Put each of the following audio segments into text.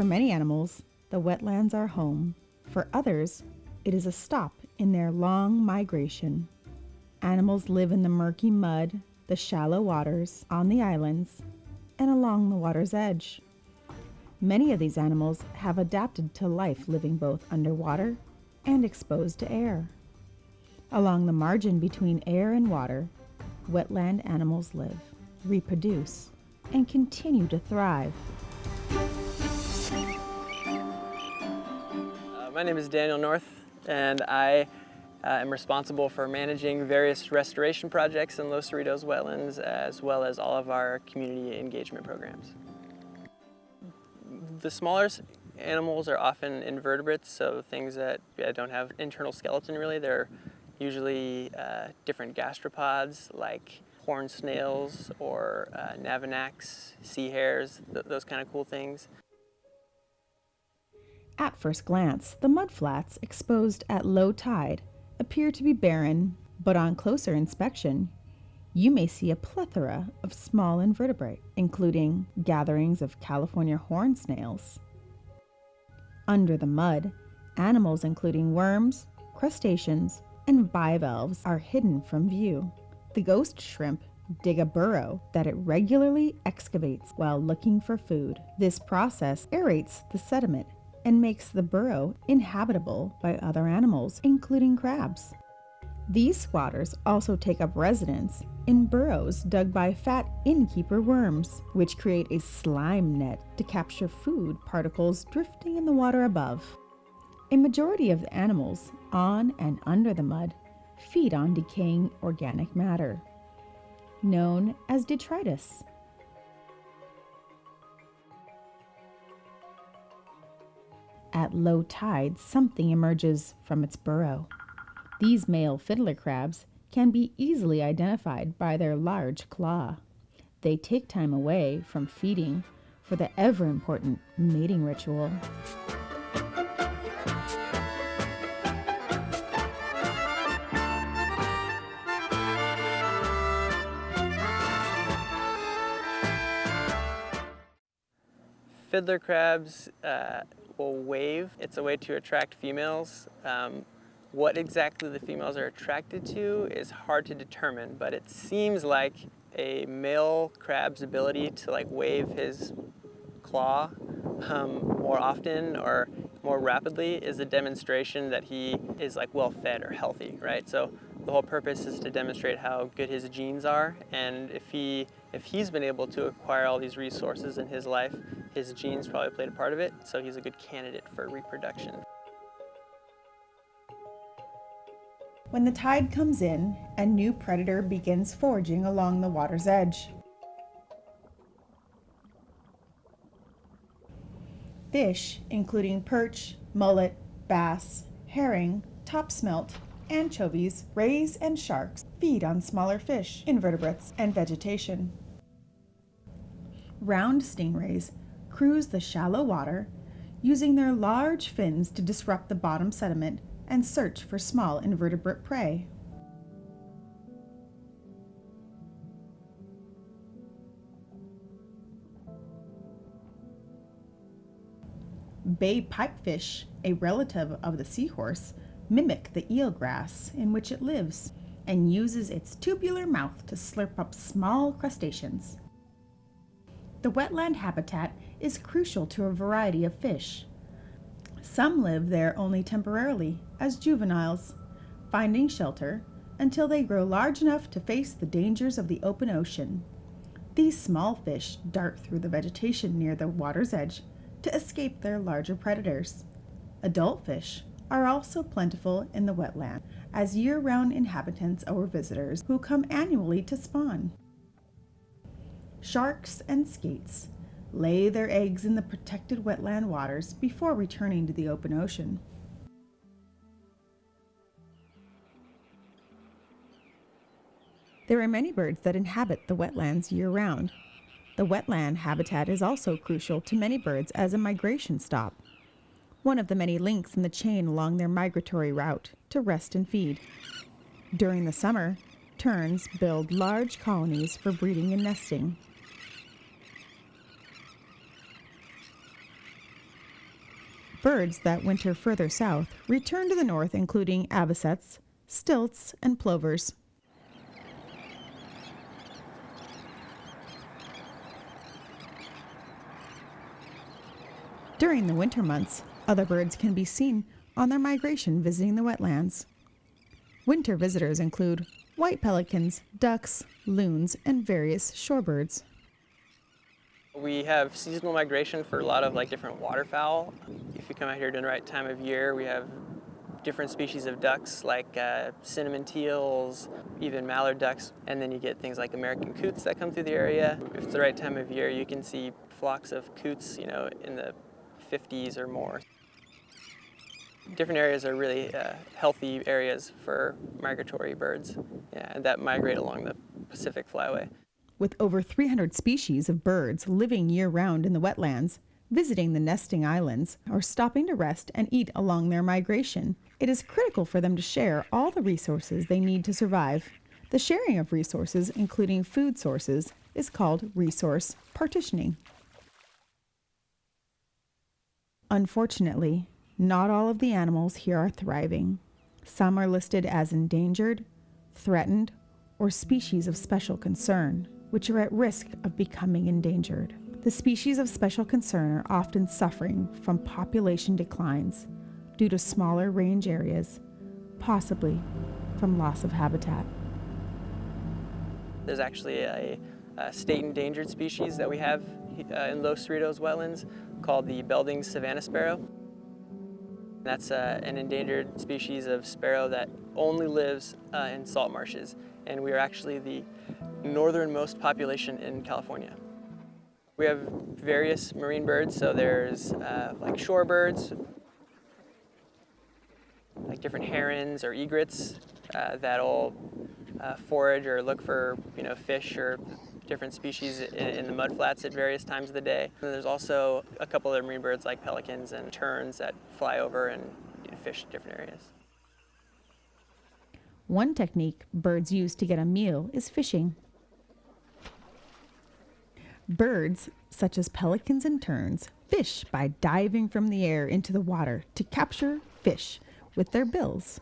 many animals, the wetlands are home. For others, it is a stop in their long migration. Animals live in the murky mud, the shallow waters, on the islands, and along the water's edge. Many of these animals have adapted to life living both underwater and exposed to air. Along the margin between air and water, wetland animals live, reproduce, and continue to thrive. My name is Daniel North, and I am responsible for managing various restoration projects in Los Cerritos wetlands, as well as all of our community engagement programs. The smaller animals are often invertebrates, so things that don't have internal skeleton really. They're usually different gastropods like horned snails or navinacs, sea hares, those kind of cool things. At first glance, the mudflats exposed at low tide appear to be barren, but on closer inspection, you may see a plethora of small invertebrates, including gatherings of California horned snails. Under the mud, animals including worms, crustaceans, and bivalves are hidden from view. The ghost shrimp dig a burrow that it regularly excavates while looking for food. This process aerates the sediment and makes the burrow inhabitable by other animals, including crabs. These squatters also take up residence in burrows dug by fat innkeeper worms, which create a slime net to capture food particles drifting in the water above. A majority of the animals on and under the mud feed on decaying organic matter, known as detritus. At low tide, something emerges from its burrow. These male fiddler crabs can be easily identified by their large claw. They take time away from feeding for the ever-important mating ritual. Fiddler crabs will wave. It's a way to attract females. What exactly the females are attracted to is hard to determine, but it seems like a male crab's ability to wave his claw more often or more rapidly is a demonstration that he is well fed or healthy, right? So the whole purpose is to demonstrate how good his genes are, and if he's been able to acquire all these resources in his life, his genes probably played a part of it, so he's a good candidate for reproduction. When the tide comes in, a new predator begins foraging along the water's edge. Fish, including perch, mullet, bass, herring, topsmelt, anchovies, rays, and sharks, feed on smaller fish, invertebrates, and vegetation. Round stingrays cruise the shallow water, using their large fins to disrupt the bottom sediment and search for small invertebrate prey. Bay pipefish, a relative of the seahorse, mimic the eelgrass in which it lives and uses its tubular mouth to slurp up small crustaceans. The wetland habitat is crucial to a variety of fish. Some live there only temporarily, as juveniles, finding shelter until they grow large enough to face the dangers of the open ocean. These small fish dart through the vegetation near the water's edge to escape their larger predators. Adult fish are also plentiful in the wetland as year-round inhabitants or visitors who come annually to spawn. Sharks and skates lay their eggs in the protected wetland waters before returning to the open ocean. There are many birds that inhabit the wetlands year-round. The wetland habitat is also crucial to many birds as a migration stop, one of the many links in the chain along their migratory route to rest and feed. During the summer, terns build large colonies for breeding and nesting. Birds that winter further south return to the north, including avocets, stilts, and plovers. During the winter months, other birds can be seen on their migration visiting the wetlands. Winter visitors include white pelicans, ducks, loons, and various shorebirds. We have seasonal migration for a lot of different waterfowl. If you come out here during the right time of year, we have different species of ducks like cinnamon teals, even mallard ducks, and then you get things like American coots that come through the area. If it's the right time of year, you can see flocks of coots, in the 50s or more. Different areas are really healthy areas for migratory birds that migrate along the Pacific Flyway. With over 300 species of birds living year-round in the wetlands, visiting the nesting islands, or stopping to rest and eat along their migration, it is critical for them to share all the resources they need to survive. The sharing of resources, including food sources, is called resource partitioning. Unfortunately, not all of the animals here are thriving. Some are listed as endangered, threatened, or species of special concern, which are at risk of becoming endangered. The species of special concern are often suffering from population declines due to smaller range areas, possibly from loss of habitat. There's actually a state endangered species that we have in Los Cerritos wetlands called the Belding savanna sparrow. That's an endangered species of sparrow that only lives in salt marshes, and we are actually the northernmost population in California. We have various marine birds, so there's shorebirds, like different herons or egrets that'll forage or look for fish or different species in the mudflats at various times of the day. And there's also a couple other marine birds like pelicans and terns that fly over and fish in different areas. One technique birds use to get a meal is fishing. Birds, such as pelicans and terns, fish by diving from the air into the water to capture fish with their bills.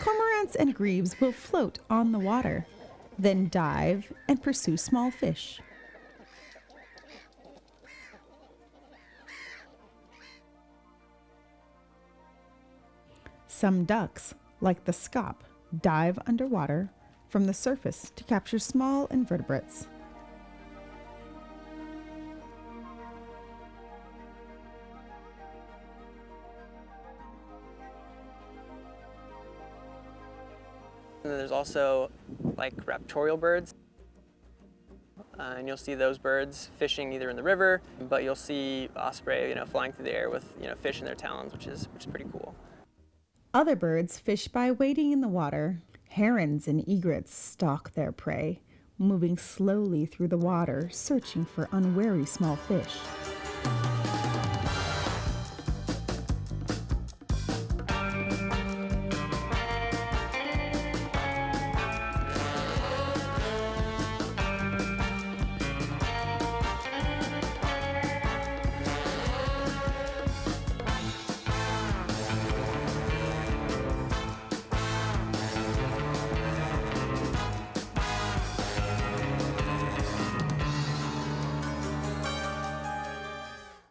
Cormorants and grebes will float on the water, then dive and pursue small fish. Some ducks, like the scaup, dive underwater from the surface to capture small invertebrates. And there's also raptorial birds, and you'll see those birds fishing either in the river, but you'll see osprey, flying through the air with fish in their talons, which is pretty cool. Other birds fish by wading in the water. Herons and egrets stalk their prey, moving slowly through the water, searching for unwary small fish.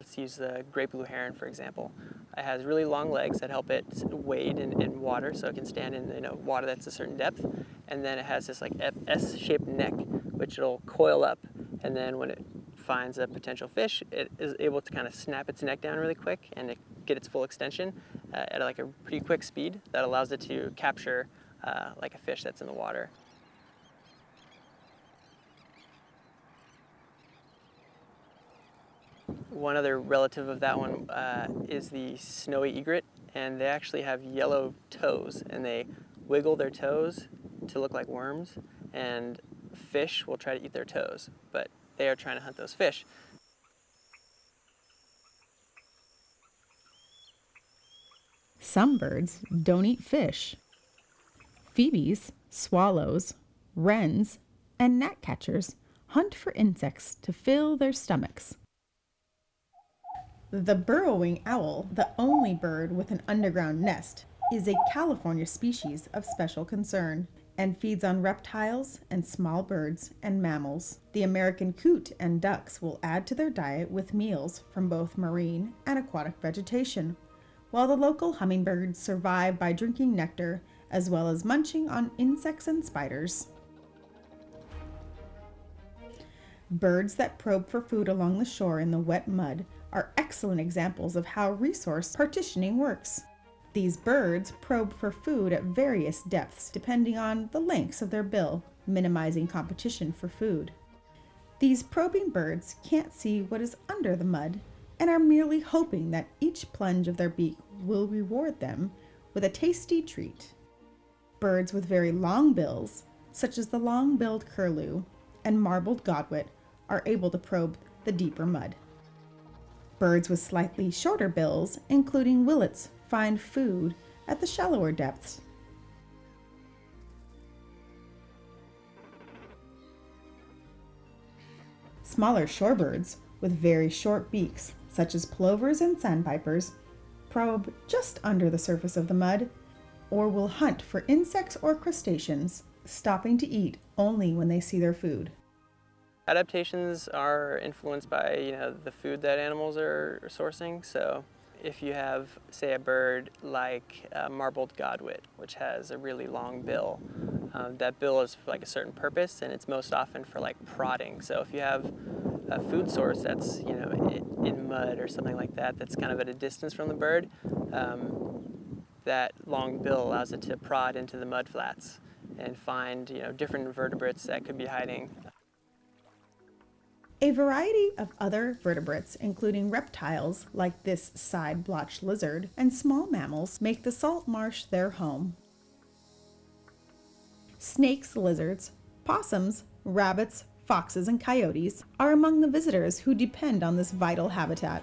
Let's use the great blue heron, for example. It has really long legs that help it wade in water, so it can stand in water that's a certain depth. And then it has this S-shaped neck, which it'll coil up. And then when it finds a potential fish, it is able to kind of snap its neck down really quick and get its full extension at a pretty quick speed that allows it to capture a fish that's in the water. One other relative of that one is the snowy egret, and they actually have yellow toes, and they wiggle their toes to look like worms, and fish will try to eat their toes, but they are trying to hunt those fish. Some birds don't eat fish. Phoebes, swallows, wrens, and gnatcatchers hunt for insects to fill their stomachs. The burrowing owl, the only bird with an underground nest, is a California species of special concern and feeds on reptiles and small birds and mammals. The American coot and ducks will add to their diet with meals from both marine and aquatic vegetation, while the local hummingbirds survive by drinking nectar as well as munching on insects and spiders. Birds that probe for food along the shore in the wet mud are excellent examples of how resource partitioning works. These birds probe for food at various depths depending on the lengths of their bill, minimizing competition for food. These probing birds can't see what is under the mud and are merely hoping that each plunge of their beak will reward them with a tasty treat. Birds with very long bills, such as the long-billed curlew and marbled godwit, are able to probe the deeper mud. Birds with slightly shorter bills, including willets, find food at the shallower depths. Smaller shorebirds with very short beaks, such as plovers and sandpipers, probe just under the surface of the mud, or will hunt for insects or crustaceans, stopping to eat only when they see their food. Adaptations are influenced by the food that animals are sourcing. So if you have, say, a bird like marbled godwit, which has a really long bill, that bill is for like a certain purpose, and it's most often for like prodding. So if you have a food source that's in mud or something like that, that's kind of at a distance from the bird, that long bill allows it to prod into the mud flats and find different invertebrates that could be hiding. A variety of other vertebrates, including reptiles like this side-blotched lizard, and small mammals, make the salt marsh their home. Snakes, lizards, possums, rabbits, foxes, and coyotes are among the visitors who depend on this vital habitat.